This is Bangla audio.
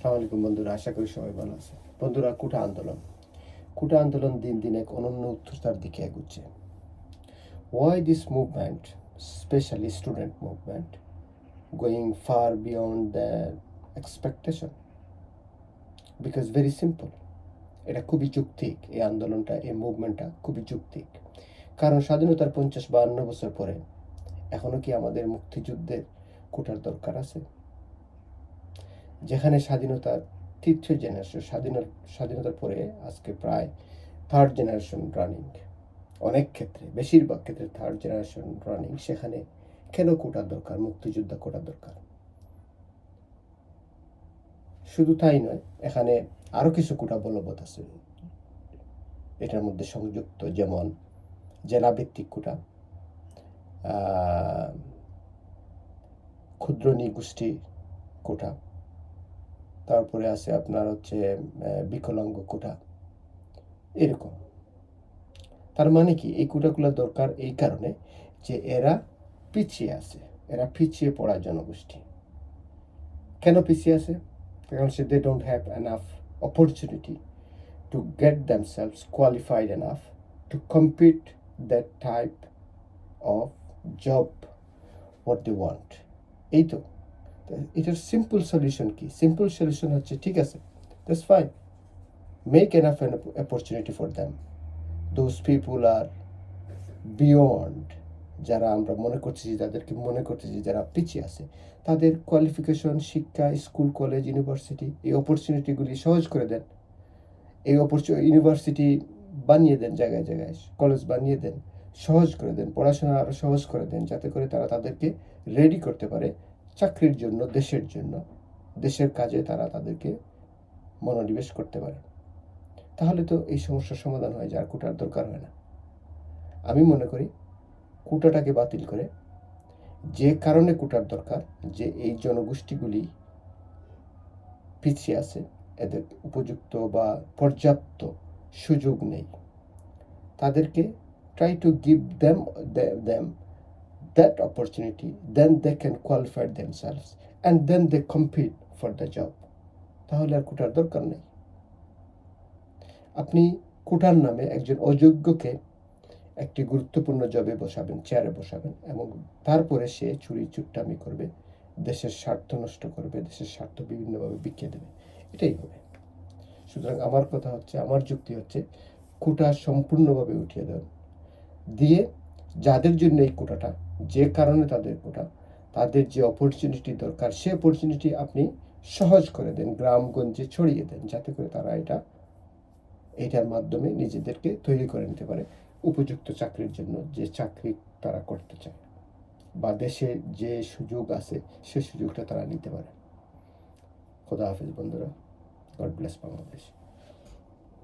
আসসালামু আলাইকুম বন্ধুরা, আশা করি সবাই ভালো আছে। বন্ধুরা, কোটা আন্দোলন দিন দিন এক অনন্য উচ্চতার দিকে এগুচ্ছে। Why this movement, especially student movement, going far beyond their expectation? Because very simple, এটা খুবই যৌক্তিক। এই আন্দোলনটা, এই মুভমেন্টটা খুবই যৌক্তিক। কারণ স্বাধীনতার 50-52 বছর পরে এখনো কি আমাদের মুক্তিযুদ্ধের কোটার দরকার আছে? যেখানে স্বাধীনতার তৃতীয় জেনারেশন, স্বাধীনতার পরে আজকে প্রায় থার্ড জেনারেশন রানিং, অনেক ক্ষেত্রে, বেশিরভাগ ক্ষেত্রে থার্ড জেনারেশন রানিং, সেখানে কেন কোটার দরকার? মুক্তিযোদ্ধা কোটার দরকার। শুধু তাই নয়, এখানে আরও কিছু কোটা বলবৎ আছে এটার মধ্যে সংযুক্ত, যেমন জেলাভিত্তিক কোটা, ক্ষুদ্র নৃগোষ্ঠী কোটা, তারপরে আছে আপনার হচ্ছে বিকলাঙ্গ কোটা। এরকম তার মানে কি, এই কোটাগুলো দরকার এই কারণে যে এরা পিছিয়ে আছে, এরা পিছিয়ে পড়া জনগোষ্ঠী। কেন পিছিয়ে আছে? কারণ they don't have enough opportunity to get themselves qualified enough to compete that type of job what they want. এই তো এটার সিম্পল সলিউশন কি? সিম্পল সলিউশন হচ্ছে, ঠিক আছে, that's fine, make enough an opportunity for them. Those people are beyond, যারা আমরা মনে করছি, যাদেরকে মনে করতেছি যারা পিছিয়ে আছে, তাদের কোয়ালিফিকেশন, শিক্ষা, স্কুল, কলেজ, ইউনিভার্সিটি, এই অপরচুনিটিগুলি সহজ করে দেন। এই ইউনিভার্সিটি বানিয়ে দেন, জায়গায় জায়গায় কলেজ বানিয়ে দেন, সহজ করে দেন, পড়াশোনা আরও সহজ করে দেন, যাতে করে তারা তাদেরকে রেডি করতে পারে চাকরির জন্য, দেশের জন্য, দেশের কাজে তারা তাদেরকে মনোনিবেশ করতে পারে। তাহলে তো এই সমস্যার সমাধান হয়ে যায়, আর কোটার দরকার হয় না। আমি মনে করি কোটাটাকে বাতিল করে, যে কারণে কোটার দরকার, যে এই জনগোষ্ঠীগুলি পিছিয়ে আছে, এদের উপযুক্ত বা পর্যাপ্ত সুযোগ নেই, তাদেরকে try to give them that opportunity, then they can qualify themselves and then they compete for the job. তাহলে আর কোটার দরকার নেই। আপনি কোটার নামে একজন অযোগ্যকে একটি গুরুত্বপূর্ণ জবে বসাবেন, চেয়ারে বসাবেন, এবং তারপরে সে চুরি চুট্টামি করবে, দেশের স্বার্থ নষ্ট করবে, দেশের স্বার্থ বিভিন্নভাবে বিকিয়ে দেবে। এটাই হবে। সুতরাং আমার কথা হচ্ছে, আমার যুক্তি হচ্ছে, কোটা সম্পূর্ণভাবে উঠিয়ে দেন, দিয়ে যাদের জন্য এই কোটাটা, যে কারণে তাদের কোটা, তাদের যে অপরচুনিটি দরকার, সে অপরচুনিটি আপনি সহজ করে দেন, গ্রামগঞ্জে ছড়িয়ে দেন, যাতে করে তারা এটার মাধ্যমে নিজেদেরকে তৈরি করে নিতে পারে উপযুক্ত চাকরির জন্য, যে চাকরি তারা করতে চায়, বা দেশে যে সুযোগ আছে সে সুযোগটা তারা নিতে পারে। খোদা হাফেজ বন্ধুরা, গড ব্লেস বাংলাদেশ।